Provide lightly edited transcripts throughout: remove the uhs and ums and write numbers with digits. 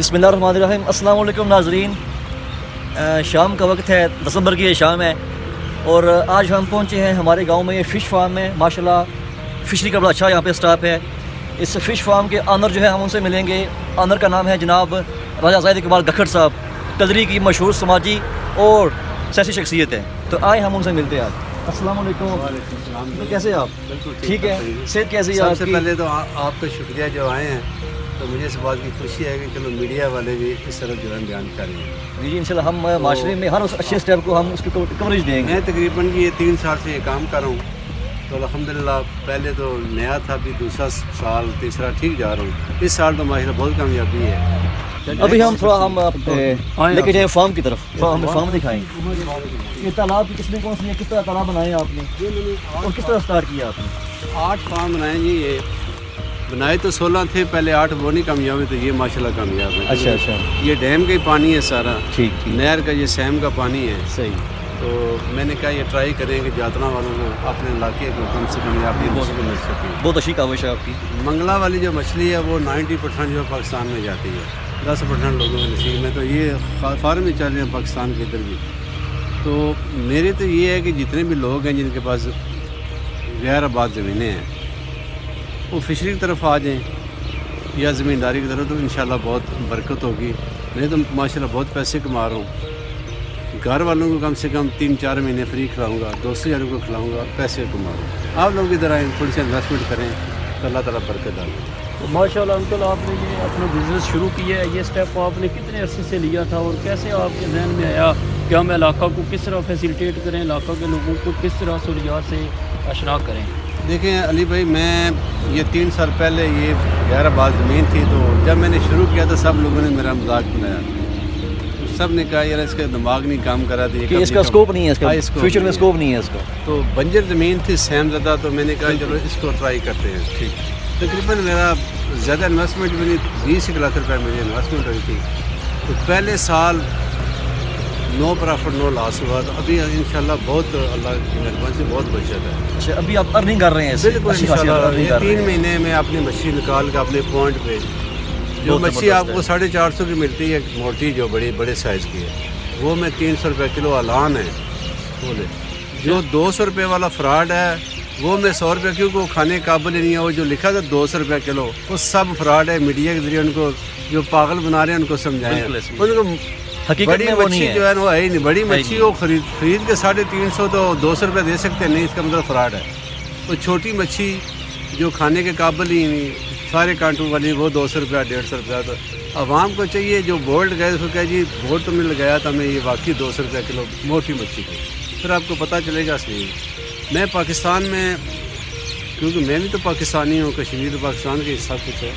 बिस्मिल्लाहिर्रहमानिर्रहीम। अस्सलाम वालेकुम नाज़रीन। शाम का वक्त है, दिसंबर की ये शाम है और आज हम पहुंचे हैं हमारे गांव में। ये फ़िश फार्म है, माशाल्लाह फ़िशरी का बड़ा अच्छा यहाँ पे स्टाफ है। इस फ़िश फार्म के ऑनर जो है हम उनसे मिलेंगे। ऑनर का नाम है जनाब राजा ज़ाहिद इकबाल गखड़ साहब, कदरी की मशहूर समाजी और सियासी शख्सियत है। तो आए हम उनसे मिलते हैं आज। अस्सलाम वालेकुम। तो कैसे आप? बिल्कुल ठीक है। सेहत कैसी है आपकी? सबसे पहले तो आपका शुक्रिया जो आए हैं, तो मुझे इस बात की खुशी है कि चलो मीडिया वाले भी इस तरह जो है बयान कर रहे हैं। जी इंशाल्लाह हम माशरे में हर उस अच्छे स्टेप को हम उसकी कवरेज देंगे। मैं तकरीबन ये 3 साल से ये काम कर रहा हूँ, तो अल्हम्दुलिल्लाह पहले तो नया था, अभी दूसरा साल तीसरा ठीक जा रहा हूँ। इस साल तो माशाल्लाह बहुत कामयाबी है। अभी हम थोड़ा हम लेके जाए फार्म की तरफ, हमें फार्म दिखाएंगे। ये तालाब की किस्में कौन सी है, किस तरह तालाब बनाए आपने और किस तरह स्टार्ट किया आपने? 8 फार्म बनाए जी। ये बनाए तो 16 थे पहले, 8 वो नहीं कामयाब है, तो ये माशाल्लाह कामयाब है। अच्छा। ये डैम का ही पानी है सारा, ठीक। नहर का, ये सैम का पानी है। सही। तो मैंने कहा ये ट्राई करेंगे जातना वालों को अपने इलाके को कम से कम आपकी मछली मिल सके। बहुत अच्छी काविश है आपकी। मंगला वाली जो मछली है वो 90% जो पाकिस्तान में जाती है, 10% लोगों के नसीब में। तो ये फार्म ही चल रहे हैं पाकिस्तान के इधर भी। तो मेरे तो ये है कि जितने भी लोग हैं जिनके पास गैर आबाद ज़मीनें हैं, वो फिशरी की तरफ आ जाएँ या ज़मींदारी की तरफ, तो इंशाल्लाह बहुत बरकत होगी। मैं तो माशाल्लाह बहुत पैसे कमा रहा हूँ। घर वालों को कम से कम 3-4 महीने फ्री खिलाऊँगा, दोस्तों यारों को खिलाऊँगा, पैसे कमा रहा हूँ। आप लोग इधर आएँ, थोड़ी सी इन्वेस्टमेंट करें तो अल्लाह ताला बरकत डालें। तो माशाल्लाह अंकल, आपने ये अपना बिज़नेस शुरू किया है, ये स्टेप आपने कितने अरसे से लिया था और कैसे आपके जहन में आया कि हम इलाका को किस तरह फैसिलिटेट करें, इलाका के लोगों को किस तरह सहूलियात से आशना करें? देखें अली भाई, मैं ये 3 साल पहले ये गैर आबाद ज़मीन थी, तो जब मैंने शुरू किया तो सब लोगों ने मेरा मजाक बनाया। तो सब ने कहा यार इसका दिमाग नहीं काम कर रहा था, कि इसका स्कोप नहीं है, इसका फ्यूचर में स्कोप नहीं है इसका। तो बंजर ज़मीन थी, सैम ज़्यादा, तो मैंने कहा चलो इसको ट्राई करते हैं। ठीक। तकरीबन मेरा ज़्यादा इन्वेस्टमेंट भी नहीं, 20 लाख रुपये मेरी इन्वेस्टमेंट हुई थी। तो पहले साल नो प्रॉफिट नो लॉस हुआ। तो अभी इंशाल्लाह बहुत अल्लाह की मेहरबानी से बहुत बचत है। अच्छा, अभी आप अर्निंग कर रहे हैं? बिल्कुल इंशाल्लाह। ये 3 महीने में अपनी मच्छी निकाल के अपने पॉइंट पे, जो मच्छी आपको 450 की मिलती है मोटी, जो बड़े साइज़ की है, वो मैं 300 रुपये किलो अलान है बोले। जो 200 रुपये वाला फ्रॉड है वो मैं 100 रुपये, क्योंकि वो खाने काबिल ही नहीं है। वो जो लिखा था 200 रुपये किलो, वो सब फ्रॉड है। मीडिया के जरिए उनको जो पागल बना रहे हैं उनको समझाएं। उनको बड़ी मच्छी जो है वो है ही नहीं। बड़ी मच्छी वो खरीद के 350 तो 200 रुपये दे सकते हैं, नहीं इसका मतलब फ्रॉड है। वो छोटी मच्छी जो खाने के काबिल ही नहीं, सारे कांटों वाली, वो 200 रुपया 150 रुपया। तो आवाम को चाहिए जो बोर्ड गए उसको कहे जी बोर्ड तुमने लगाया था, मैं ये वाकई 200 रुपया किलो मोटी मच्छी की, फिर आपको पता चलेगा असली। मैं पाकिस्तान में, क्योंकि मैं भी तो पाकिस्तानी हूँ, कश्मीर तो पाकिस्तान का हिस्सा कुछ है,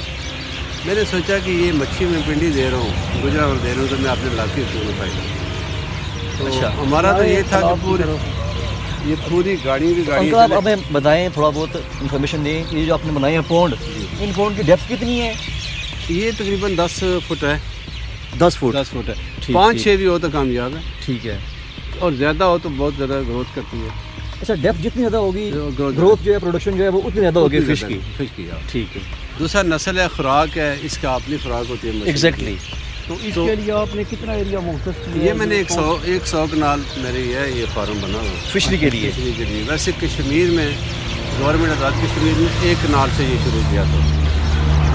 मैंने सोचा कि ये मच्छी मैं पिंडी दे रहा हूँ, गुजरावाल दे रहा हूँ, तो मैं अपने इलाके को क्यों फायदा। तो अच्छा, हमारा तो ये था कि पूरी गाड़ियों की गाड़ी। आप हमें बताएं, थोड़ा बहुत इन्फॉर्मेशन दें। ये जो आपने बनाए हैं पौंड, इन पौंड की डेप्थ कितनी है? ये तकरीबन 10 फुट है। 10 फुट है। 5-6 भी हो तो कामयाब है। ठीक है। और ज़्यादा हो तो बहुत ज़्यादा ग्रोथ करती है। अच्छा, डेप्थ जितनी ज़्यादा होगी ग्रोथ जो है, प्रोडक्शन जो है वो उतनी ज़्यादा होगी फिश की। ठीक है। दूसरा नस्ल है, खुराक है, इसका अपनी खुराक होती है। एग्जैक्टली। तो इसके लिए आपने कितना एरिया मुख्तस किया? ये मैंने 100 कनाल मेरी है ये फार्म बना हुआ फिशरी के लिए। वैसे कश्मीर में गवर्नमेंट आज़ाद कश्मीर में 1 कनाल से ये शुरू किया था।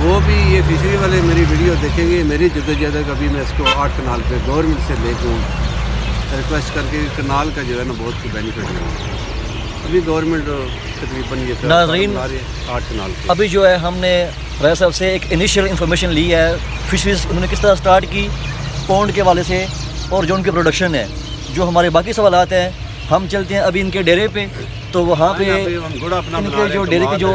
वो भी ये फिशरी वाले मेरी वीडियो देखेंगे, मेरी जद्दोजहद कभी मैं इसको 8 कनाल पे गवर्नमेंट से लेकर रिक्वेस्ट करके कनाल का जो है ना बहुत बेनिफिट है। अभी गवर्नमेंट तकरीबन ये 8 कनाल। अभी जो है हमने राजा साहब से एक इनिशियल इन्फॉर्मेशन ली है, फिशरीज उन्होंने किस तरह स्टार्ट की पौंड के वाले से, और जो उनकी प्रोडक्शन है। जो हमारे बाकी सवालात हैं, हम चलते हैं अभी इनके डेरे पे। तो वहाँ पे इनके जो डेरे के जो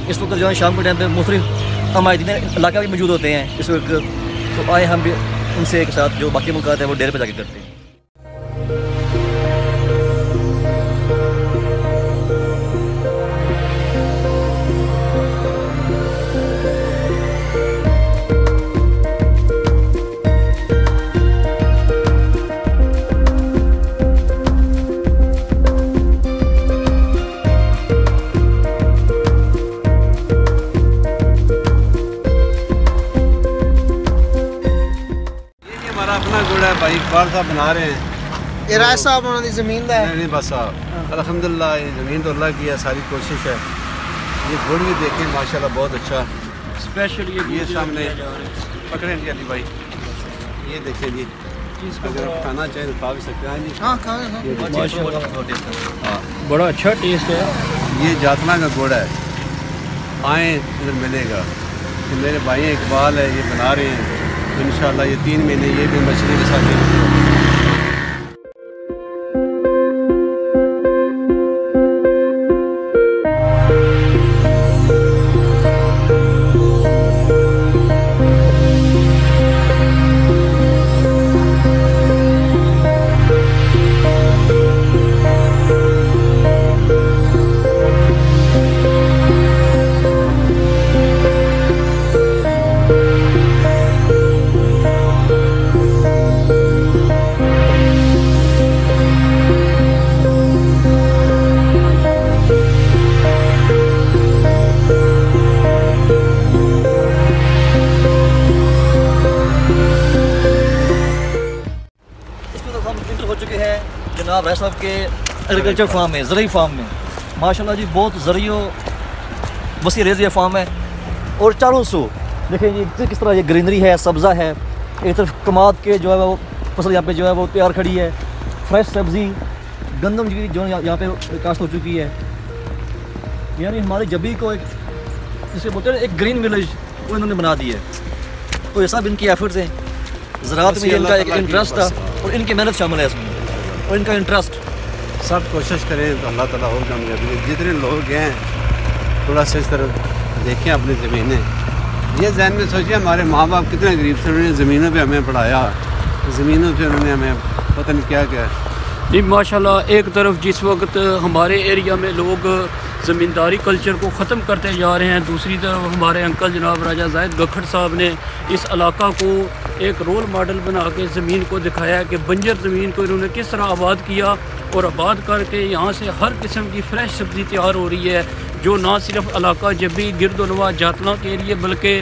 इस वक्त जो है शाम के टाइम पे मुख्तलिफ अमायदीन इलाका भी मौजूद होते हैं इस वक्त। तो आए हम भी उनसे एक साथ जो बाकी मुलाकात है वो डेरे पे जाके करते हैं। इकबाल साहब बना रहे हैं। ये राय साहब उन्होंने ज़मीन दा है नहीं बस साहब अल्हम्दुलिल्लाह ये ज़मीन तो अल्लाह की है, सारी कोशिश है। ये गुड़ भी देखें माशाल्लाह बहुत अच्छा स्पेशल ये सामने पकड़ें जी अली भाई, ये देखें जी, अगर आप खाना चाहें तो खा भी सकते हैं जी। हाँ खाएं हाँ बड़ा अच्छा टेस्ट है। ये जातना का गुड़ है, आए इधर मिलेगा। तो मेरे भाई इकबाल है, ये बना रहे हैं इंशाल्लाह ये 3 महीने ये भी मछली के साथ हो चुके हैं जनाब राय साहब के एग्रीकल्चर फार्म में, ज़रूरी फार्म में। माशाल्लाह जी बहुत ज़रूरी वसी रेज़ फार्म है और चारों सौ देखें जी किस तरह ये ग्रीनरी है, सब्ज़ा है। एक तरफ कमाद के जो है वो फसल यहाँ पे जो है वो तैयार खड़ी है, फ्रेश सब्ज़ी, गंदम जी जो यहाँ पे काश्त हो चुकी है। यानी हमारे जबी को एक जिसे बोलते हैं एक ग्रीन विलेज वो इन्होंने बना दी है। तो ये सब इनकी एफर्ट्स हैं, ज़राअत में इनका एक इंटरेस्ट था और इनकी मेहनत शामिल है इसमें और इनका इंटरेस्ट। सब कोशिश करें तो अल्लाह ताला और कामयाबी। जितने लोग हैं थोड़ा सा इस तरह देखें अपनी ज़मीनें, ये जहन में सोचिए हमारे माँ बाप कितने गरीब थे, उन्होंने ज़मीनों पे हमें पढ़ाया, ज़मीनों पे उन्होंने हमें पता नहीं क्या क्या। जी माशाल्लाह एक तरफ जिस वक्त हमारे एरिया में लोग ज़मींदारी कल्चर को ख़त्म करते जा रहे हैं, दूसरी तरफ हमारे अंकल जनाब राजा जाहिद गखड़ साहब ने इस इलाका को एक रोल मॉडल बना के ज़मीन को दिखाया है कि बंजर ज़मीन को इन्होंने किस तरह आबाद किया और आबाद करके यहाँ से हर किस्म की फ़्रेश सब्ज़ी तैयार हो रही है, जो ना सिर्फ इलाका जबी गिरदोनवा जातला के एरिए बल्कि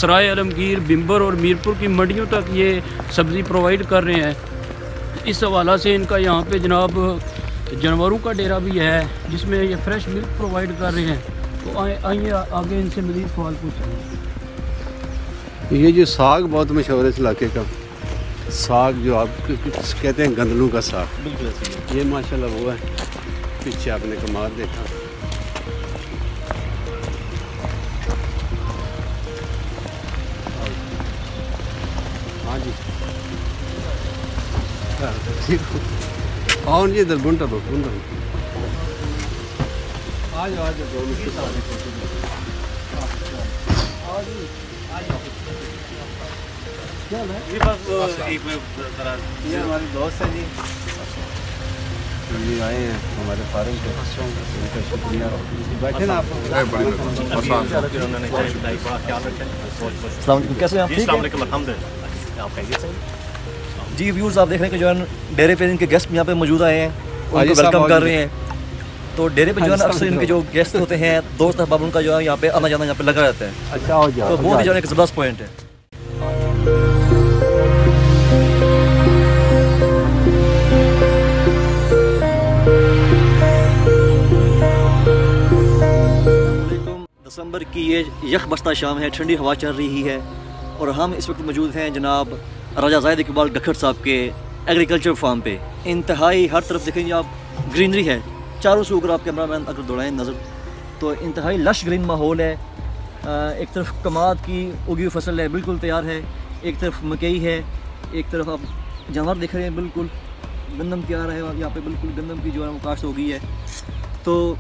सराय आलमगीर, बिम्बर और मीरपुर की मंडियों तक ये सब्ज़ी प्रोवाइड कर रहे हैं। इस हवाला से इनका यहाँ पे जनाब जानवरों का डेरा भी है जिसमें ये फ्रेश मिल्क प्रोवाइड कर रहे हैं। तो आइए आगे इनसे मज़ीद सवाल पूछेंगे। ये जो साग बहुत मशहूर है इस इलाके का, साग जो आप कहते हैं गंदलों का साग, बिल्कुल ये माशाल्लाह वो है। पीछे आपने कमाल देखा, हाँ जी और जी इधर गुंटा दो गुंटा आ जाओ आ जाओ ये हमारे दोस्त है जी, ये आए हैं हमारे फार्म के, उनका शुक्रिया। बैठे ना आप, कैसे हैं आप? जी व्यूअर्स आप देख रहे हैं कि जो है डेरे पे इनके गेस्ट यहाँ पे मौजूद आए हैं, उनको वेलकम कर रहे हैं। तो डेरे पे जो है ना अक्सर इनके जो गेस्ट होते हैं दोस्त अहबाब उनका जो है यहाँ पे आना जाना यहाँ पे लगा रहता है। अच्छा हो जाए, तो बहुत ही जो है एक ज़बरदस्त पॉइंट है। दिसंबर की ये यख बस्ता शाम है, ठंडी हवा चल रही है और हम इस वक्त मौजूद हैं जनाब राजा जाहिद इकबाल गखड़ साहब के एग्रीकल्चर फार्म पे। इंतहाई हर तरफ देखेंगे आप ग्रीनरी है, चारों से अगर आप कैमरा मैन अगर दौड़ाएँ नज़र तो इंतहाई लश ग्रीन माहौल है। एक तरफ कमाद की उगी हुई फसल है बिल्कुल तैयार है, एक तरफ मकई है, एक तरफ आप जानवर देख रहे हैं बिल्कुल गंदम की आ रहा है यहाँ पे, बिल्कुल गंदम की जो है वो काश्त हो गई है। तो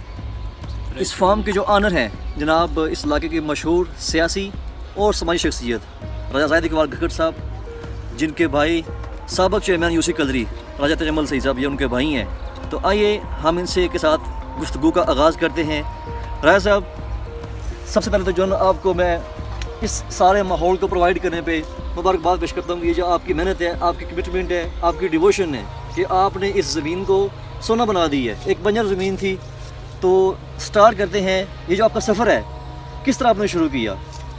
इस फार्म के जो ऑनर हैं जनाब इस इलाके के मशहूर सियासी और समाजी शख्सियत राजा जाहिद इकबाल गखड़ साहब, जिनके भाई साबिक़ चेयरमैन यूसी कलरी राजा तजम्मल सईद साहब ये उनके भाई हैं। तो आइए हम इनसे के साथ गुफ्तगू का आगाज़ करते हैं। राजा साहब सबसे पहले तो जो आपको मैं इस सारे माहौल को प्रोवाइड करने पे मुबारकबाद पेश करता हूँ। ये जो आपकी मेहनत है, आपकी कमिटमेंट है, आपकी डिवोशन है कि आपने इस ज़मीन को सोना बना दी है। एक बंजर ज़मीन थी। तो स्टार्ट करते हैं, ये जो आपका सफ़र है किस तरह आपने शुरू किया?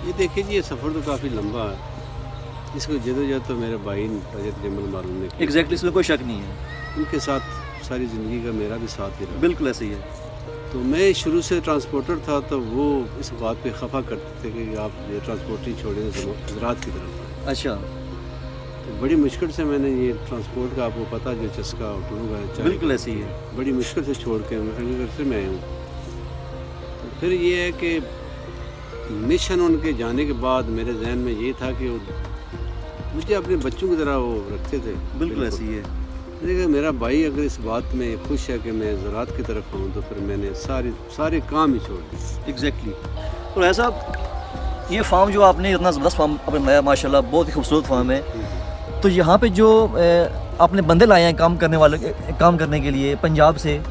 ये देखिए जी ये सफ़र तो काफ़ी लंबा है। इसको जदोजहद तो मेरे भाई रजत जमल मालूम ने की। एग्जैक्टली, इसमें कोई शक नहीं है। उनके साथ सारी ज़िंदगी का मेरा भी साथ ही रहा। बिल्कुल ऐसे ही है। तो मैं शुरू से ट्रांसपोर्टर था, तो वो इस बात पे खफा करते थे कि आप ये ट्रांसपोर्टिंग छोड़ें ज़राअत की तरफ। अच्छा, तो बड़ी मुश्किल से मैंने ये ट्रांसपोर्ट का, आपको पता जो चस्का होटलों का, बिल्कुल ऐसे ही है। बड़ी मुश्किल से छोड़ के घर से मैं आया हूँ। तो फिर ये है कि मिशन उनके जाने के बाद मेरे जहन में ये था कि मुझे अपने बच्चों की तरह वो रखते थे। बिल्कुल ऐसे ही है। लेकिन मेरा भाई अगर इस बात में खुश है कि मैं ज़राअत की तरफ आऊँ, तो फिर मैंने सारे काम ही छोड़ दिए। एग्जैक्टली। तो ऐसा ये फार्म जो आपने इतना ज़बरदस्त फार्म आपने बनाया माशाल्लाह, बहुत ही खूबसूरत फार्म है। तो यहाँ पे जो आपने बंदे लाए हैं काम करने के लिए पंजाब से,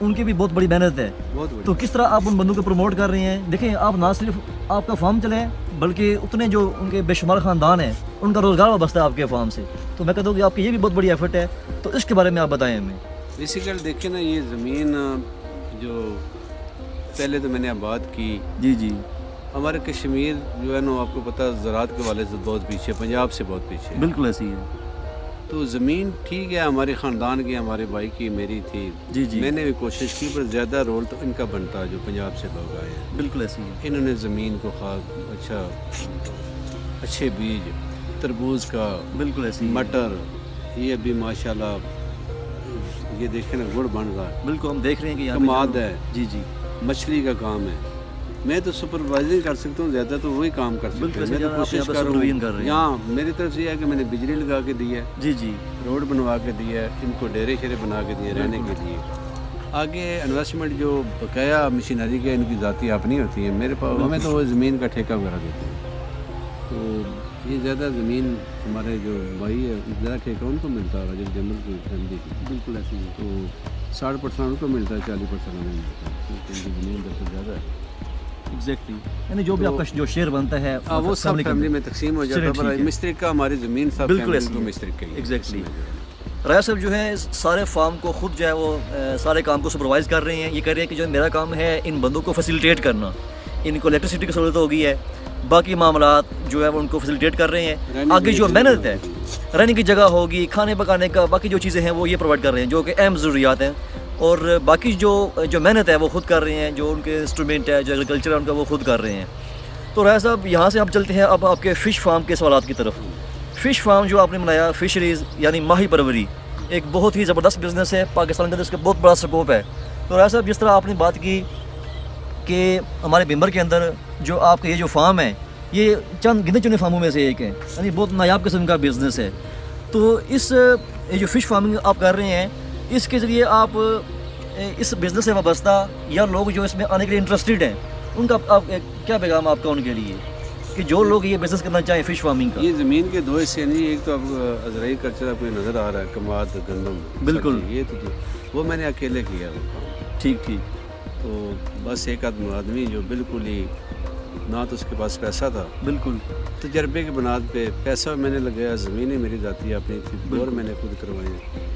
उनकी भी बहुत बड़ी मेहनत है। बहुत बड़ी। तो किस तरह आप उन बंदों को प्रमोट कर रहे हैं? देखें, आप ना सिर्फ आपका फार्म चले, बल्कि उतने जो उनके बेशुमार ख़ानदान हैं उनका रोज़गार वाबस्ता है आपके फार्म से। तो मैं कहता हूँ कि आपकी ये भी बहुत बड़ी एफर्ट है। तो इसके बारे में आप बताएं हमें। बेसिकली देखिए ना, ये ज़मीन जो पहले तो मैंने आबाद की। जी जी। हमारे कश्मीर जो है ना, आपको पता है ज़राअत के वाले से बहुत पीछे, पंजाब से बहुत पीछे है। बिल्कुल ऐसी है। तो ज़मीन ठीक है, हमारे ख़ानदान की, हमारे भाई की, मेरी थी। जी जी। मैंने भी कोशिश की, पर ज़्यादा रोल तो इनका बनता है जो पंजाब से लोग आए हैं। बिल्कुल ऐसी है। इन्होंने ज़मीन को अच्छे बीज, तरबूज का, बिल्कुल ऐसी मटर, ये अभी माशाल्लाह ये देखें ना, गुड़ बन रहा है। बिल्कुल, हम देख रहे हैं कि यहाँ कमाद है। जी जी। मछली का काम है। मैं तो सुपरवाइजिंग कर सकता हूँ, ज़्यादा तो वही काम कर सकता हूँ। मैं तो कोशिश कर रहा हूँ। यहाँ मेरी तरफ से यह है कि मैंने बिजली लगा के दी है। जी जी। रोड बनवा के दी है, इनको डेरे शेरे बना के दिए रहने के लिए। आगे इन्वेस्टमेंट जो बकाया मशीनरी के इनकी ज़ाती अपनी होती है। मेरे पास हमें तो वो ज़मीन का ठेका वगैरह देते हैं। तो ये ज़्यादा ज़मीन हमारे जो भाई है, ज़्यादा ठेका उनको मिलता है, जब जमल की फैमिली की। बिल्कुल ऐसे ही। तो 60% उनको मिलता है, 40% हमें मिलता है, क्योंकि उनकी ज़मीन दरअसल ज़्यादा है। एग्जैक्टली। यानी जो भी आपका जो शेयर बनता है वो सब फैमिली में तकसीम हो जाता है। पर मिस्त्री का हमारी ज़मीन सब बिल्कुल ऐसे मिस्त्री का। एग्जैक्टली। राय साहब जो है सारे फार्म को खुद जो है वो सारे काम को सुपरवाइज़ कर रहे हैं। ये कह रहे हैं कि जो मेरा काम है इन बंदों को फैसिलिटेट करना, इनको इलेक्ट्रिसिटी की ज़रूरत हो गई है, बाकी मामलात जो है वो उनको फैसिलिटेट कर रहे हैं। आगे जो मेहनत है, रहने की जगह होगी, खाने पकाने का, बाकी जो चीज़ें हैं वो ये प्रोवाइड कर रहे हैं, जो कि अहम ज़रूरियात हैं। और बाकी जो मेहनत है वो खुद कर रहे हैं, जो उनके इंस्ट्रूमेंट है, जो एग्रीकल्चर है उनका, वो खुद कर रहे हैं। तो राय साहब, यहाँ से आप चलते हैं अब आपके फ़िश फार्म के सवालात की तरफ। फ़िश फार्म जो आपने बनाया, फ़िशरीज़ यानी माही परवरी, एक बहुत ही ज़बरदस्त बिज़नेस है पाकिस्तान के अंदर, इसका बहुत बड़ा स्कोप है। तो राय साहब, जिस तरह आपने बात की कि हमारे बिम्बर के अंदर जो आपका ये जो फार्म है, ये चंद गिने चुने फार्मों में से एक है, यानी बहुत नायाब किस्म का बिज़नेस है। तो ये जो फ़िश फार्मिंग आप कर रहे हैं, इसके ज़रिए आप इस बिज़नेस से वाबस्ता या लोग जो इसमें आने के लिए इंटरेस्टेड हैं, उनका आप क्या पैगाम आपका उनके लिए, कि जो लोग ये बिज़नेस करना चाहें फ़िश फार्मिंग का? ये ज़मीन के दो हिस्से नहीं, एक तो अब अज़राई कल्चर आपको नज़र आ रहा है, कमाद, गंदम। बिल्कुल। ये तो वो मैंने अकेले किया वो काम। ठीक ठीक। तो बस एक आदमी जो बिल्कुल ही ना तो उसके पास पैसा था, बिल्कुल तजर्बे के बुनियाद पे पैसा मैंने लगाया, ज़मीनें मेरी जाती अपनी थी, बोर मैंने खुद करवाए,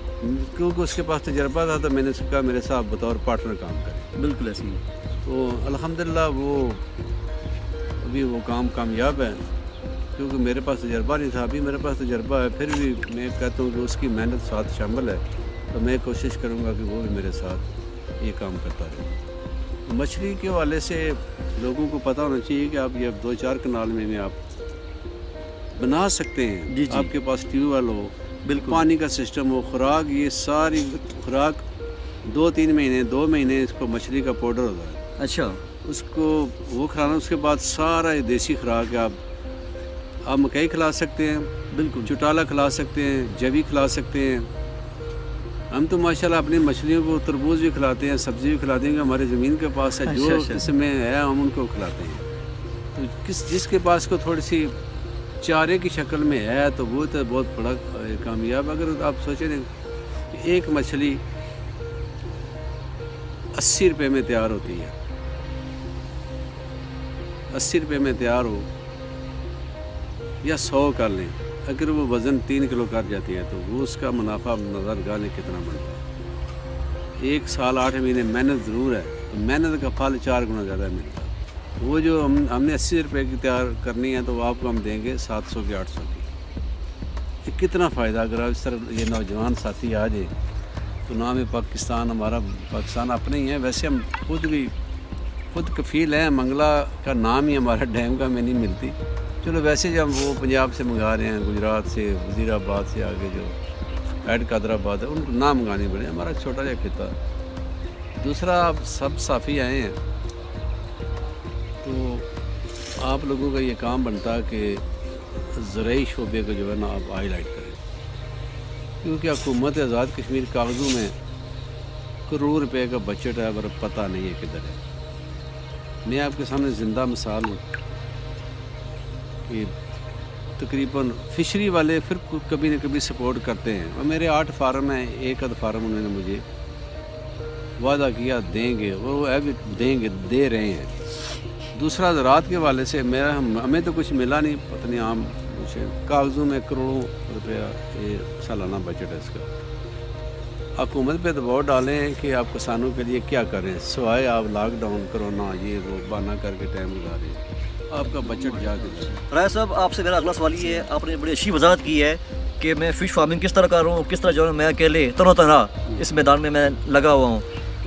क्योंकि उसके पास तजर्बा था। तो मैंने उसका मेरे साथ बतौर पार्टनर काम करे। बिल्कुल ऐसे ही। तो अल्हम्दुलिल्लाह वो अभी वो काम कामयाब है, क्योंकि मेरे पास तजर्बा नहीं था, अभी मेरे पास तजर्बा है। फिर भी मैं कहता हूँ कि उसकी मेहनत साथ शामिल है, तो मैं कोशिश करूँगा कि वो भी मेरे साथ ये काम करता रहे। मछली के हवाले से लोगों को पता होना चाहिए कि आप ये 2-4 कनाल में आप बना सकते हैं। जी जी। आपके पास ट्यूबवेल हो, बिल्कुल, पानी का सिस्टम हो, खुराक, ये सारी खुराक 2-3 महीने 2 महीने इसको मछली का पाउडर होता है। अच्छा। उसको वो खिलाना, उसके बाद सारा ये देसी खुराक है। आप मकई खिला सकते हैं, बिल्कुल, चुटाला खिला सकते हैं, जवी खिला सकते हैं। हम तो माशाल्लाह अपनी मछलियों को तरबूज भी खिलाते हैं, सब्ज़ी भी खिलाते हैं। हमारे ज़मीन के पास है, जो इसमें है हम उनको खिलाते हैं। तो जिसके पास को थोड़ी सी चारे की शक्ल में है, तो वो तो बहुत बड़ा कामयाब। अगर आप सोचें एक मछली 80 रुपये में तैयार होती है, 80 रुपये में तैयार हो या 100 कर लें, अगर वो वज़न 3 किलो कर जाती है, तो वो उसका मुनाफा नज़र गाले कितना बनता है। 1 साल 8 महीने मेहनत ज़रूर है, तो मेहनत का फल 4 गुना ज़्यादा मिलता है। वो जो हमने 80 रुपये की तैयार करनी है, तो वो आपको हम देंगे 700 की 800 की। कितना फ़ायदा अगर इस तरह ये नौजवान साथी आ जाए तो नाम है पाकिस्तान, हमारा पाकिस्तान अपने ही है। वैसे हम खुद कफ़ील हैं, मंगला का नाम ही हमारा डैम का में नहीं मिलती। चलो वैसे जब वो पंजाब से मंगा रहे हैं, गुजरात से, वज़ीराबाद से आगे जो ऐड कादराबाद है, उनको ना मंगाने पड़े। हमारा छोटा सा खिता। दूसरा, आप सब साफ़ी आए हैं तो आप लोगों का ये काम बनता है कि ज़राई शोबे को जो है ना आप हाईलाइट करें, क्योंकि हुकूमत आज़ाद कश्मीर कागज़ों में करोड़ रुपए का बजट है पर पता नहीं है किधर है। मैं आपके सामने ज़िंदा मिसाल हूँ कि तकरीबन फ़िशरी वाले फिर कभी न कभी सपोर्ट करते हैं। और मेरे 8 फार्म हैं, एक आध फार्म उन्होंने मुझे वादा किया देंगे, और वो है भी देंगे, दे रहे हैं। दूसरा, ज़राअत के वाले से हमें तो कुछ मिला नहीं, पता नहीं आम कुछ कागज़ों में करोड़ों रुपया ये सालाना बजट है इसका। हुकूमत पे दबाव डालें हैं कि आप किसानों के लिए क्या करें, सिवाय आप लॉकडाउन, कोरोना, ये वो बहाना करके टाइम गुजारें। आपका बजट जाके राय साहब, आपसे मेरा अगला सवाल ये है, आपने बड़ी अच्छी वजाहत की है कि मैं फ़िश फार्मिंग किस तरह कर रहा हूँ, किस तरह जो है मैं अकेले तनोतन्हा इस मैदान में मैं लगा हुआ हूँ।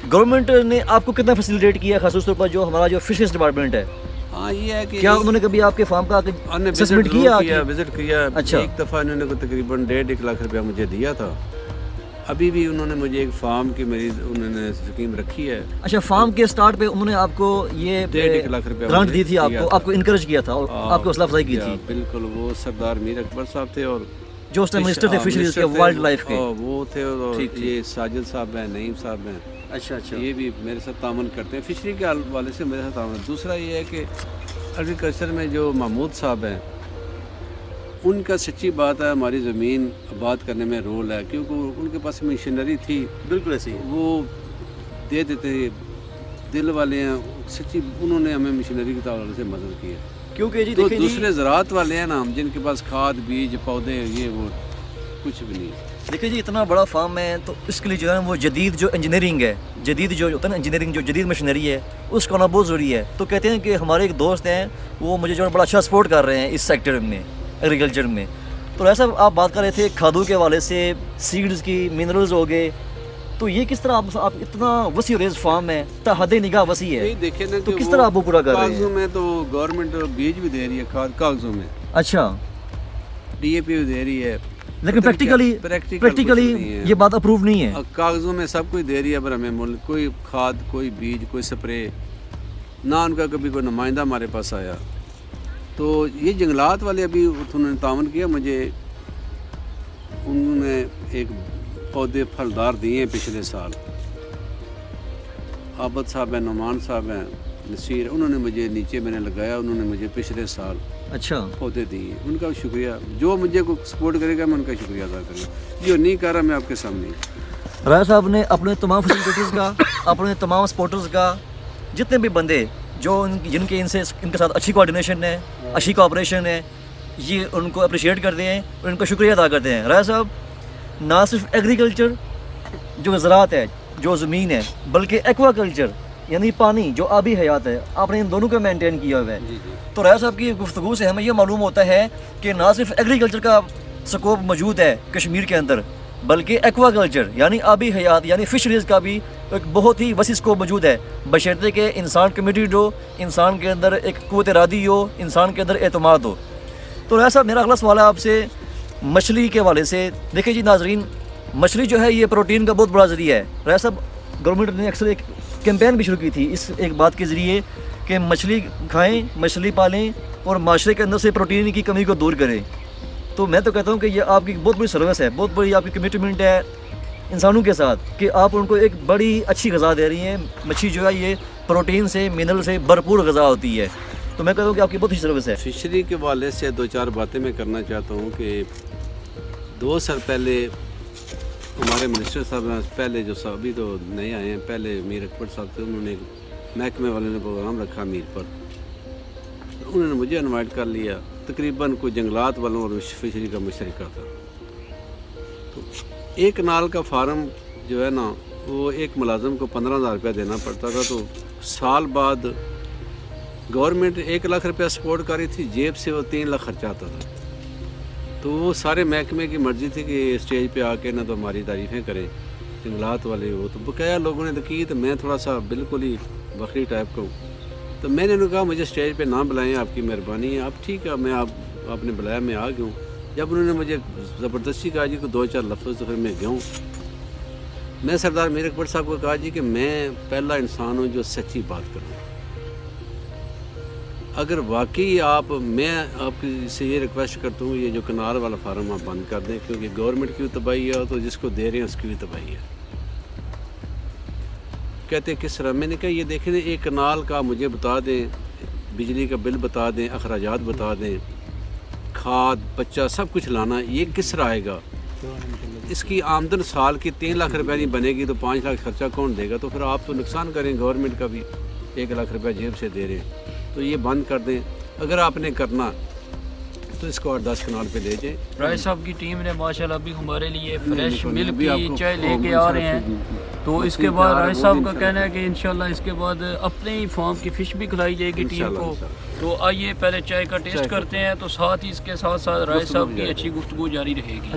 गवर्नमेंट ने आपको कितना फैसिलिटेट किया, खास तौर पर जो हमारा जो फिशरीज डिपार्टमेंट है? हाँ, ये है कि क्या उन्होंने कभी आपके फार्म का विजिट किया? अच्छा, एक दफ़ा इन्होंने को तकरीबन 1.5 लाख रुपया मुझे दिया था। अभी भी उन्होंने मुझे एक फार्म की मेरी उन्होंने स्कीम रखी है। अच्छा, फार्म के स्टार्ट पे उन्होंने आपको ये 1.5 लाख रुपया ग्रांट दी थी, आपको इनकरेज किया था और आपको हौसला अफजाई की थी? बिल्कुल, वो सरदार मीर अकबर साहब थे और जो उस टाइम मिनिस्टर थे फिशरीज के, वाइल्ड लाइफ के, वो थे। और ये साजिद साहब हैं, नईम साहब हैं। अच्छा, ये भी मेरे साथ तामन करते हैं, फिशरी के वाले से मेरे साथ तामन। दूसरा ये है कि एग्रीकल्चर में जो महमूद साहब हैं, उनका सच्ची बात है हमारी ज़मीन आबाद करने में रोल है, क्योंकि उनके पास मशीनरी थी। बिल्कुल ऐसी वो दे देते, दिल वाले हैं सच्ची, उन्होंने हमें मशीनरी के ताल्लुक से मदद की है। क्योंकि जी तो दूसरे ज़राअत वाले हैं ना हम, जिनके पास खाद, बीज, पौधे, ये वो कुछ भी नहीं। देखिए जी, इतना बड़ा फार्म है तो इसके लिए जो है वो जदीद जो इंजीनियरिंग है, जदीद जो होता है ना इंजीनियरिंग, जो जदीद मशीनरी है, उसका होना बहुत ज़रूरी है। तो कहते हैं कि हमारे एक दोस्त हैं, वो मुझे जो है बड़ा अच्छा सपोर्ट कर रहे हैं इस सेक्टर में, एग्रीकल्चर में। तो ऐसा आप बात कर रहे थे खादों के हवाले से, सीड्स की, मिनरल्स हो गए, तो ये किस तरह आप इतना वसी रेज फार्म है, हद निगाह वसी है, देखे ना, तो किस तरह आप वो पूरा कर रहे हैं? कागजों में तो गवर्नमेंट बीज भी दे रही है, खाद कागजों में। अच्छा, DAP भी दे रही है, लेकिन प्रैक्टिकली ये बात अप्रूव नहीं है। कागजों में सब कुछ दे रही है, पर हमें मुल्क कोई खाद, कोई बीज, कोई स्प्रे ना, उनका कभी कोई नुमाइंदा हमारे पास आया। तो ये जंगलात वाले अभी उन्होंने तावन किया मुझे, उन्होंने एक पौधे फलदार दिए हैं पिछले साल। आबद साहब हैं, नुमान साहब हैं, नसीर, उन्होंने मुझे नीचे मैंने लगाया, उन्होंने मुझे पिछले साल अच्छा पौधे दिए। उनका शुक्रिया, जो मुझे को सपोर्ट करेगा मैं उनका शुक्रिया अदा करूँगा। जो नहीं कर रहा मैं आपके सामने। राय साहब ने अपने तमाम फैसिलिटेटर्स का, अपने तमाम सपोर्टर्स का, जितने भी बंदे जो जिनके इनके साथ अच्छी कोऑर्डिनेशन है, अच्छी कोऑपरेशन है, ये उनको अप्रिशिएट करते हैं और इनका शुक्रिया अदा करते हैं। राय साहब ना सिर्फ एग्रीकल्चर जो ज़राअत है, जो ज़मीन है, बल्कि एक्वाकल्चर यानी पानी जो आबी हयात है, आपने इन दोनों को मेंटेन किया हुआ है। तो राय साहब की गुफ्तगू से हमें यह मालूम होता है कि ना सिर्फ एग्रीकल्चर का स्कोप मौजूद है कश्मीर के अंदर, बल्कि एक्वाकल्चर यानी आबी हयात यानी फिशरीज़ का भी एक बहुत ही वसी स्कोप मौजूद है, बशर्ते कि इंसान कमिटेड हो, इंसान के अंदर एक क़ुव्वत इरादी हो, इंसान के अंदर एतमाद हो। तो राय साहब मेरा अगला सवाल है आपसे मछली के हवाले से। देखिए जी नाजरीन, मछली जो है ये प्रोटीन का बहुत बड़ा ज़रिया है। राय साहब गवर्नमेंट ने अक्सर एक कैंपेन भी शुरू की थी इस एक बात के ज़रिए कि मछली खाएँ, मछली पालें और माशरे के अंदर से प्रोटीन की कमी को दूर करें। तो मैं तो कहता हूँ कि ये आपकी बहुत बड़ी सर्विस है, बहुत बड़ी आपकी कमिटमेंट है इंसानों के साथ कि आप उनको एक बड़ी अच्छी ग़िज़ा दे रही हैं। मछली जो है ये प्रोटीन से, मिनरल से भरपूर ग़िज़ा होती है। तो मैं कहता हूँ कि आपकी बहुत अच्छी सर्विस है। फिशरी के वाले से 2-4 बातें मैं करना चाहता हूँ कि 2 साल पहले हमारे मिनिस्टर साहब पहले जो अभी तो नए आए हैं, पहले मीर अकबर साहब थे, उन्होंने महकमे वाले ने प्रोग्राम रखा मीर पर, उन्होंने मुझे इनवाइट कर लिया। तकरीबन कोई जंगलात वालों और फिशरी का मुशतरका था। तो एक नाल का फार्म जो है ना, वो एक मुलाजम को 15,000 रुपया देना पड़ता था। तो साल बाद गवर्नमेंट 1 लाख रुपया सपोर्ट कर रही थी, जेब से वो 3 लाख खर्चा आता था। तो वो सारे महकमे की मर्ज़ी थी कि स्टेज पे आके ना तो हमारी तारीफ़ें करें, जंगलात वाले वो तो बकाया लोगों ने तो की, तो मैं थोड़ा सा बिल्कुल ही बकरी टाइप का हूँ। तो मैंने उन्हें कहा मुझे स्टेज पे ना बुलाएं, आपकी मेहरबानी है। आप ठीक है, मैं आपने बुलाया मैं आ गया हूँ। जब उन्होंने मुझे ज़बरदस्ती कहा जी को 2-4 लफ्ज़, तो फिर मैं गया हूँ। मैं सरदार मीर अकबर साहब को कहा जी कि मैं पहला इंसान हूँ जो सच्ची बात करूँ। अगर वाकई मैं आपकी से ये रिक्वेस्ट करता हूँ, ये जो कनाल वाला फार्म आप बंद कर दें, क्योंकि गवर्नमेंट की तबाही है तो जिसको दे रहे हैं उसकी भी तबाही है। कहते किस तरह? मैंने कहा ये देखें, एक कनाल का मुझे बता दें, बिजली का बिल बता दें, अखराजात बता दें, खाद बच्चा सब कुछ लाना, ये किस तरह आएगा? इसकी आमदन साल की 3 लाख रुपए नहीं बनेगी तो 5 लाख खर्चा कौन देगा? तो फिर आप तो नुकसान करें, गवर्नमेंट का भी 1 लाख रुपए जेब से दे रहे हैं। तो ये बंद कर दें। अगर आपने करना तो इसको 8-10 कनाल पे ले जाए। राय साहब की टीम ने माशाल्लाह अभी हमारे लिए फ्रेश मिल्क की चाय लेके आ रहे हैं। तो इसके बाद राय साहब का कहना है कि इंशाल्लाह इसके बाद अपने ही फार्म की फ़िश भी खिलाई जाएगी टीम को। तो आइए पहले चाय का टेस्ट करते हैं, तो साथ ही इसके साथ साथ राय साहब की अच्छी गुफ्तगू जारी रहेगी।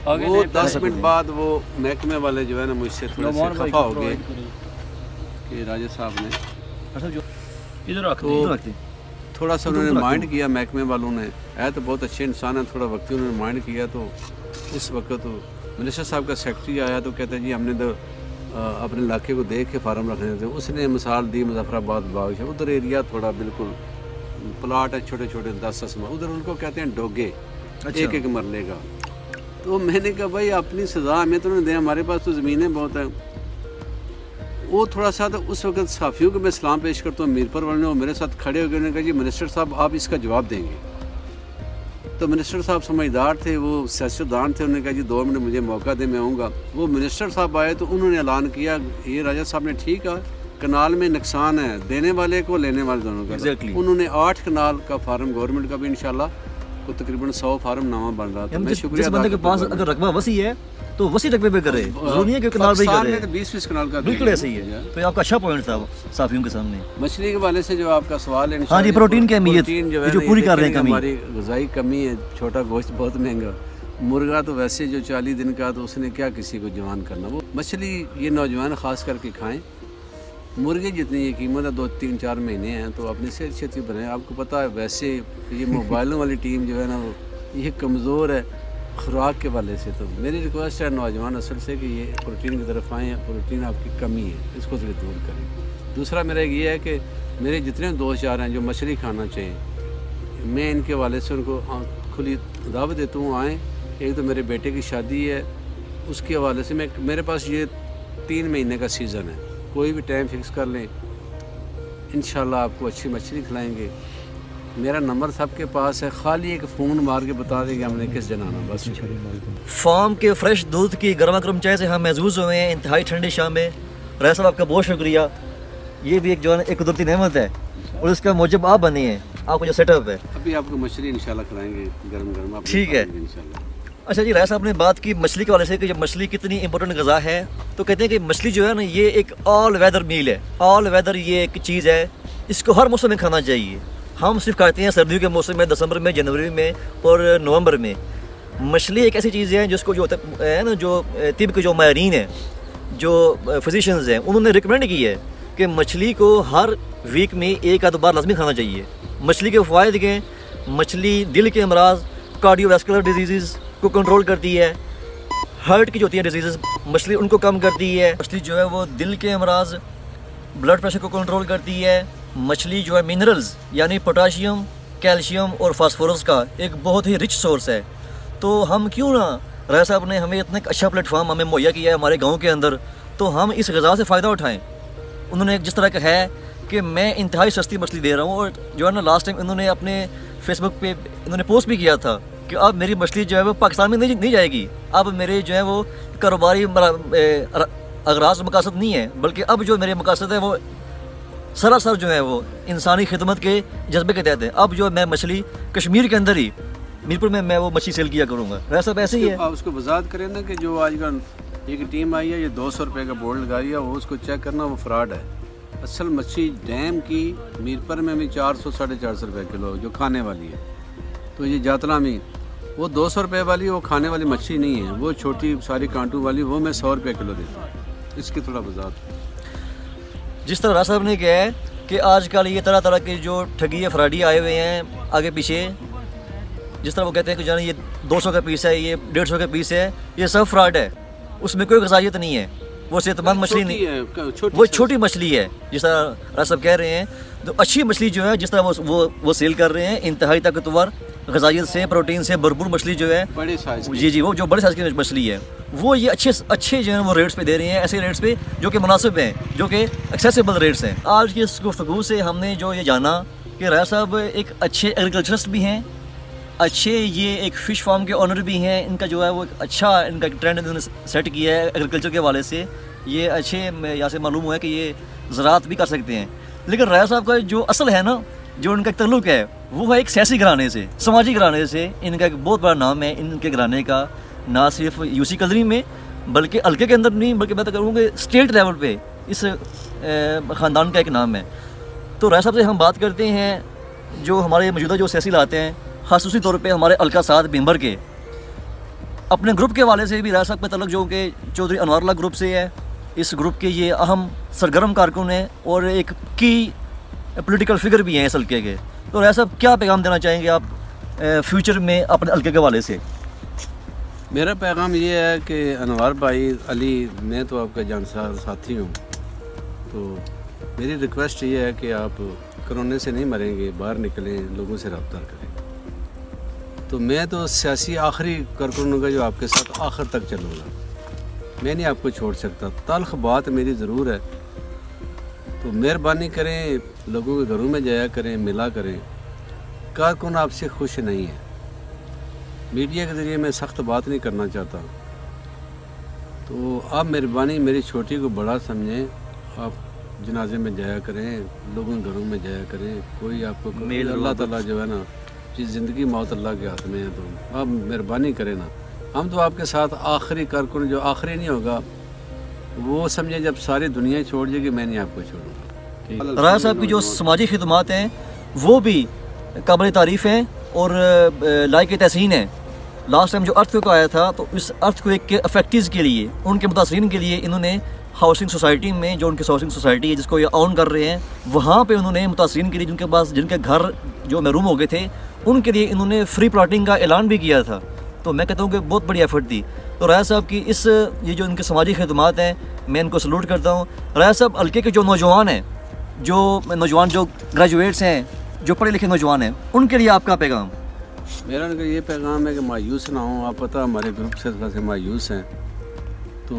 आगे वो 10 मिनट बाद वो महकमे वाले जो है ना मुझसे थोड़ा सा खफा हो गए कि राजा साहब ने इधर रखते थोड़ा सा उन्होंने माइंड किया, महकमे वालों ने है तो बहुत अच्छे इंसान है, थोड़ा वक्त उन्होंने माइंड किया। तो इस वक्त तो मिनिस्टर साहब का सेक्रेटरी आया तो कहते हैं जी हमने तो अपने इलाके को देख के फार्म रखने थे। उसने मिसाल दी मुजफ्फराबाद बाग से, उधर एरिया थोड़ा बिल्कुल प्लाट है छोटे छोटे 10-10 उधर उनको कहते हैं डोगे, एक मरले का। तो मैंने कहा भाई अपनी सज़ा हमें तो नहीं दें, हमारे पास तो ज़मीनें बहुत हैं। वो थोड़ा सा तो उस वक्त साफ़ियों को मैं सलाम पेश करता हूँ, मीरपुर वाले ने मेरे साथ खड़े हो गए, उन्होंने कहा जी मिनिस्टर साहब आप इसका जवाब देंगे। तो मिनिस्टर साहब समझदार थे, वो सियासतदान थे, उन्होंने कहा जी 2 मिनट मुझे मौका दे मैं आऊँगा। वो मिनिस्टर साहब आए तो उन्होंने ऐलान किया, ये राजा साहब ने ठीक है कनाल में नुकसान है देने वाले को लेने वाले दोनों का। उन्होंने 8 कनाल का फार्म गवर्नमेंट का भी इंशाल्लाह को तकरीबन 100 फार्म नामा बन रहा था। मैं शुक्रिया बंदे के पास अगर रकबा वसी है तो वसी रकबे पे करे, जरूरी नहीं है कि कनाल पे करे। 20-20 कनाल का बिल्कुल ऐसे ही है। तो ये आपका अच्छा पॉइंट था साफियों के सामने। मछली के वाले से जो आपका सवाल है, हाँ जी, प्रोटीन की अहमियत जो पूरी कर रहे हैं, हमारी ग़िज़ाई कमी है, छोटा गोश्त बहुत महंगा, मुर्गा तो वैसे जो 40 दिन का तो उसने क्या किसी को जवान करना। वो मछली ये नौजवान ख़ास करके खाएँ। मुर्गे जितनी ये कीमत है 2-3-4 महीने हैं तो अपनी सेहत क्षेत्र बनाए। आपको पता है वैसे ये मोबाइलों वाली टीम जो है ना वो ये कमज़ोर है खुराक के वाले से। तो मेरी रिक्वेस्ट है नौजवान असल से कि ये प्रोटीन की तरफ आएँ, प्रोटीन आपकी कमी है इसको थोड़ी दूर करें। दूसरा मेरा ये है कि मेरे जितने दोस्त यार हैं जो मछली खाना चाहिए, मैं इनके वाले से उनको खुली दावत देता हूँ आएँ। एक तो मेरे बेटे की शादी है, उसके हवाले से मेरे पास ये 3 महीने का सीज़न है, कोई भी टाइम फिक्स कर लें, इंशाल्लाह आपको अच्छी मछली खिलाएंगे। मेरा नंबर सबके पास है, खाली एक फ़ोन मार के बता देंगे हमने किस दिन आना बस। फार्म के फ्रेश दूध की गर्मा गर्म चाय से हम महसूस हुए हैं इंतहाई ठंडी शाम में। राय साहब आपका बहुत शुक्रिया। ये भी एक जो है एक कुदरती नेमत है और इसका मौजब आप बनी है, आपको जो सेटअप है। अभी आपको मछली इंशाल्लाह खिलाएंगे गर्म गर्म, ठीक है इंशाल्लाह। अच्छा जी, राय साहब ने बात की मछली के वाले से कि जब मछली कितनी इंपॉर्टेंट ग़िज़ा है, तो कहते हैं कि मछली जो है ना ये एक ऑल वेदर मील है। ऑल वेदर ये एक चीज़ है, इसको हर मौसम में खाना चाहिए। हम सिर्फ खाते हैं सर्दियों के मौसम में, दिसंबर में, जनवरी में और नवंबर में। मछली एक ऐसी चीज़ है जिसको जो है ना, जो तिब के जो माहिरीन हैं, जो फिजिशियंस हैं, उन्होंने रिकमेंड की है कि मछली को हर वीक में 1 बार लाजमी खाना चाहिए। मछली के फ़ायदे के, मछली दिल के अमराज, कार्डियोवैस्कुलर डिजीज़ को कंट्रोल करती है, हार्ट की जो होती है डिजीज़ मछली उनको कम करती है। मछली जो है वो दिल के अमराज, ब्लड प्रेशर को कंट्रोल करती है। मछली जो है मिनरल्स यानी पोटाशियम, कैल्शियम और फास्फोरस का एक बहुत ही रिच सोर्स है। तो हम क्यों ना, राय साहब ने हमें इतना अच्छा प्लेटफॉर्म हमें मुहैया किया है हमारे गाँव के अंदर, तो हम इस ग़िज़ा से फ़ायदा उठाएँ। उन्होंने जिस तरह का है कि मैं इंतहाई सस्ती मछली दे रहा हूँ, और जो है ना लास्ट टाइम इन्होंने अपने फेसबुक पे इन्होंने पोस्ट भी किया था कि अब मेरी मछली जो है वो पाकिस्तान में नहीं जाएगी, अब मेरे जो है वो कारोबारी अगराज मकासद नहीं है, बल्कि अब जो मेरे मकासद है वो सरासर जो है वो इंसानी खिदमत के जज्बे के तहत है। अब जो मैं मछली कश्मीर के अंदर ही मीरपुर में मैं वो मछली सेल किया करूँगा। वैसा ऐसे ही है। आप उसको वजाहत करें ना कि जो आजकल एक टीम आई है ये 200 रुपये का बोर्ड लगा रही है, वो उसको चेक करना वो फ्रॉड है। असल मछली डैम की मीरपुर में भी 400-450 रुपये किलो जो खाने वाली है। तो ये जातला में वो 200 रुपये वाली वो खाने वाली मच्छी नहीं है, वो छोटी सारी कांटू वाली वो मैं 100 रुपये किलो देता हूँ। इसकी थोड़ा वजाहत। जिस तरह राज साहब ने कहा है कि आजकल ये तरह तरह के जो ठगी फ्रॉडी आए हुए हैं आगे पीछे, जिस तरह वो कहते हैं कि जाने ये 200 का पीस है, ये 150 का पीस है, ये सब फ्रॉड है, उसमें कोई गज़ाइयत नहीं है, वो सेहतमंद मछली नहीं है, वो छोटी मछली है। जिस तरह राज साहब कह रहे हैं, तो अच्छी मछली जो है जिस तरह वो सेल कर रहे हैं, इंतहाई ताकतवर, गज़ाइयत से, प्रोटीन से भरपूर मछली जो है, बड़े साइज, जी वो जो बड़े साइज़ की मछली है, वो ये अच्छे जो है वो रेट्स पे दे रहे हैं, ऐसे रेट्स पे जो कि मुनासिब हैं, जो कि एक्सेसिबल रेट्स हैं। आज की इस गुफ्तगू से हमने जो ये जाना कि राज साहब एक अच्छे एग्रीकल्चरिस्ट भी हैं, अच्छे ये एक फ़िश फार्म के ऑनर भी हैं, इनका जो है वो एक अच्छा इनका ट्रेंड इन्होंने सेट किया है एग्रीकल्चर के हवाले से। ये अच्छे यहाँ से मालूम हुआ है कि ये ज़राअत भी कर सकते हैं। लेकिन राजा साहब का जो असल है ना, जो इनका तल्लुक़ है, वो है एक सियासी घराने से, समाजी घराने से। इनका एक बहुत बड़ा नाम है इनके घराने का, ना सिर्फ यूसी कलरी में बल्कि हल्के के अंदर नहीं, बल्कि मैं तो कहूँगा स्टेट लेवल पे इस ख़ानदान का एक नाम है। तो राजा साहब से हम बात करते हैं जो हमारे मौजूदा जो सियासी लाते हैं, ख़ासूसी तौर पे हमारे अलका साद बिम्बर के, अपने ग्रुप के वाले से भी राजा साहब का तल्लुक़ जो कि चौधरी अनवारुल्लाह ग्रुप से है। इस ग्रुप के ये अहम सरगर्म कारकुन हैं और एक की पॉलिटिकल फिगर भी हैं इस हल्के के। तो राजा साहब क्या पैगाम देना चाहेंगे आप फ्यूचर में अपने हल्के के वाले से? मेरा पैगाम ये है कि अनवार भाई अली, मैं तो आपका जानसार साथी हूँ, तो मेरी रिक्वेस्ट ये है कि आप कोरोना से नहीं मरेंगे, बाहर निकलें, लोगों से रब्ता करें। तो मैं तो सियासी आखिरी कारकुन होगा जो आपके साथ आखिर तक चलूँगा, मैं नहीं आपको छोड़ सकता। तल्ख बात मेरी ज़रूर है, तो मेहरबानी करें, लोगों के घरों में जाया करें, मिला करें। कारकुन आपसे खुश नहीं है, मीडिया के ज़रिए मैं सख्त बात नहीं करना चाहता, तो आप मेहरबानी मेरी छोटी को बड़ा समझें, आप जनाजे में जाया करें, लोगों के घरों में जाया करें। कोई आपको अल्लाह ताला जो है ना, जिस ज़िंदगी मौत अल्लाह के हाथ में है, तो आप मेहरबानी करें ना। हम तो आपके साथ आखिरी कारकुन, जो आखिरी नहीं होगा वो समझे जब सारी दुनिया छोड़ जाएगी, मैं नहीं आपको छोड़ूंगा। राजा साहब की जो समाजी खिदमात हैं वो भी काबिल तारीफ़ हैं और लायक तहसीन है। लास्ट टाइम जो अर्थक्वेक आया था, तो इस अर्थक्वेक के अफेक्टीज़ के लिए, उनके मुतासरीन के लिए इन्होंने हाउसिंग सोसाइटी में, जो उनकी हाउसिंग सोसाइटी है जिसको ये ऑन कर रहे हैं, वहाँ पे उन्होंने मुतासरीन के लिए जिनके घर जो महरूम हो गए थे, उनके लिए इन्होंने फ्री प्लाटिंग का ऐलान भी किया था। तो मैं कहता हूँ कि बहुत बड़ी एफर्ट थी। तो राजा साहब की ये जो इनके समाजी खिदमात हैं, मैं इनको सलूट करता हूँ। राजा साहब हल्के के जो नौजवान हैं, जो ग्रेजुएट्स हैं, जो पढ़े लिखे नौजवान हैं, उनके लिए आपका पैगाम? मेरा ये पैगाम है कि मायूस ना हो। आप पता हमारे ग्रुप से थोड़ा से मायूस हैं, तो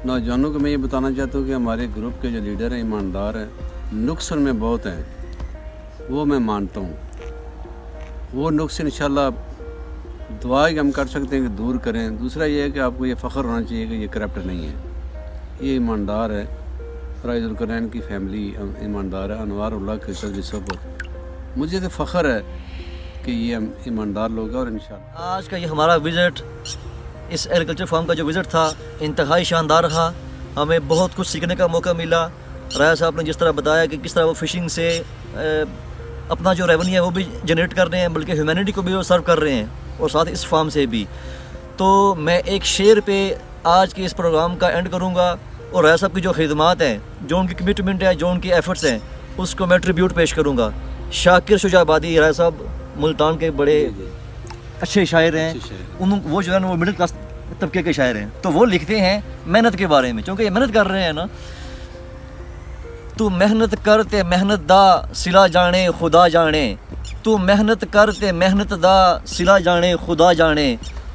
नौजवानों को मैं ये बताना चाहता हूँ कि हमारे ग्रुप के जो लीडर हैं ईमानदार हैं, नुक्स उनमें बहुत हैं, वो मैं मानता हूँ। वो नुक्स इंशाल्लाह दुआ ही हम कर सकते हैं कि दूर करें। दूसरा ये है कि आपको ये फ़ख्र होना चाहिए कि ये करप्ट नहीं है, ये ईमानदार है। राइजुल करैन की फैमिली ईमानदार है, अनवारुल्लाह के चौधरी सोबत, मुझे तो फ़ख्र है कि ये ईमानदार लोग हैं। और इंशाल्लाह आज का ये हमारा विज़िट, इस एग्रीकल्चर फार्म का जो विज़िट था, इंतहाई शानदार रहा। हमें बहुत कुछ सीखने का मौका मिला। राजा साहब ने जिस तरह बताया कि किस तरह वो फ़िशिंग से अपना जो रेवेन्यू है वो भी जनरेट कर रहे हैं, बल्कि ह्यूमैनिटी को भी वो सर्व कर रहे हैं, और साथ इस फार्म से भी। तो मैं एक शेर पे आज के इस प्रोग्राम का एंड करूँगा, और राजा साहब की जो खिदमात हैं, जो उनकी कमिटमेंट है, जो उनकी एफर्ट्स हैं, उसको मैं ट्रिब्यूट पेश करूँगा। शाकिर शुजाबादी राजा साहब मुल्तान के बड़े अच्छे शायर हैं, वो जो है ना वो मिडिल क्लास तबके के शायर हैं। तो वो लिखते हैं मेहनत के बारे में, क्योंकि ये मेहनत कर रहे हैं ना। तू मेहनत करते मेहनत दा सिला जाने खुदा जाने, तू मेहनत करते मेहनत दा सिला जाने खुदा जाने,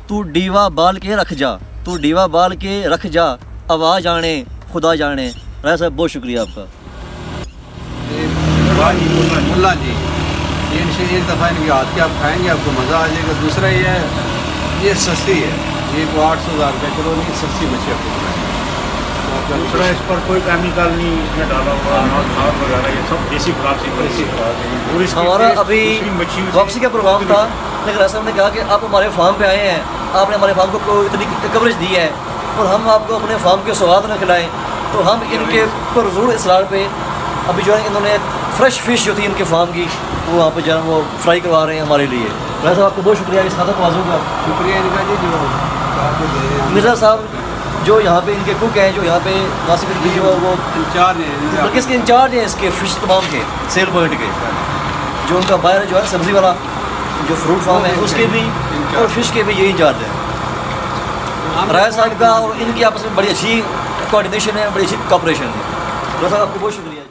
तू डीवा बाल के रख जा, तू डीवा बाल के रख जा, आवाज़ आने खुदा जाने। राजा साहब बहुत शुक्रिया आपका। मुल्ला जी, ये इनसे एक दफ़ा इनकी हाथ के आप खाएँगे, आपको मज़ा आ जाएगा। दूसरा ये है, ये सस्ती है, ये को 800 रुपये किलो नहीं, सस्ती मछली आपको खाएँगे। दूसरा इस पर कोई केमिकल नहीं इसमें डाला हुआ, खाद वगैरह ये सब देसी खाद से। हमारा अभी वापसी का प्रोग्राम था, लेकिन राजा साहब ने कहा कि आप हमारे फार्म पे आए हैं, आपने हमारे फार्म को इतनी कवरेज दी है और हम आपको अपने फार्म के स्वाद न खिलाएँ, तो हम इनके पुरज़ोर इसरार पे अभी जो है इन्होंने फ्रेश फ़िश जो थी इनके फार्म की, वो वहाँ पर जो है वो फ्राई करवा रहे हैं हमारे लिए। राय साहब आपको बहुत शुक्रिया इस खातर नवाजों का। शुक्रिया इनका जी जो आपको दे रहे हैं। मिर्ज़ा साहब जो यहाँ पे इनके कुक हैं, जो यहाँ पे नासिक की जो वो इंचार्ज हैं, बल्कि इसके इंचार्ज हैं इसके फिश तमाम के सेल पॉइंट के, जो उनका बायर जो है सब्ज़ी वाला जो फ्रूट फार्म है उसके भी और फिश के भी यही इंचार्ज है। राय साहब का और इनकी आपस में बड़ी अच्छी कोऑर्डिनेशन है, बड़ी अच्छी कोऑपरेशन है। राय साहब आपको बहुत शुक्रिया।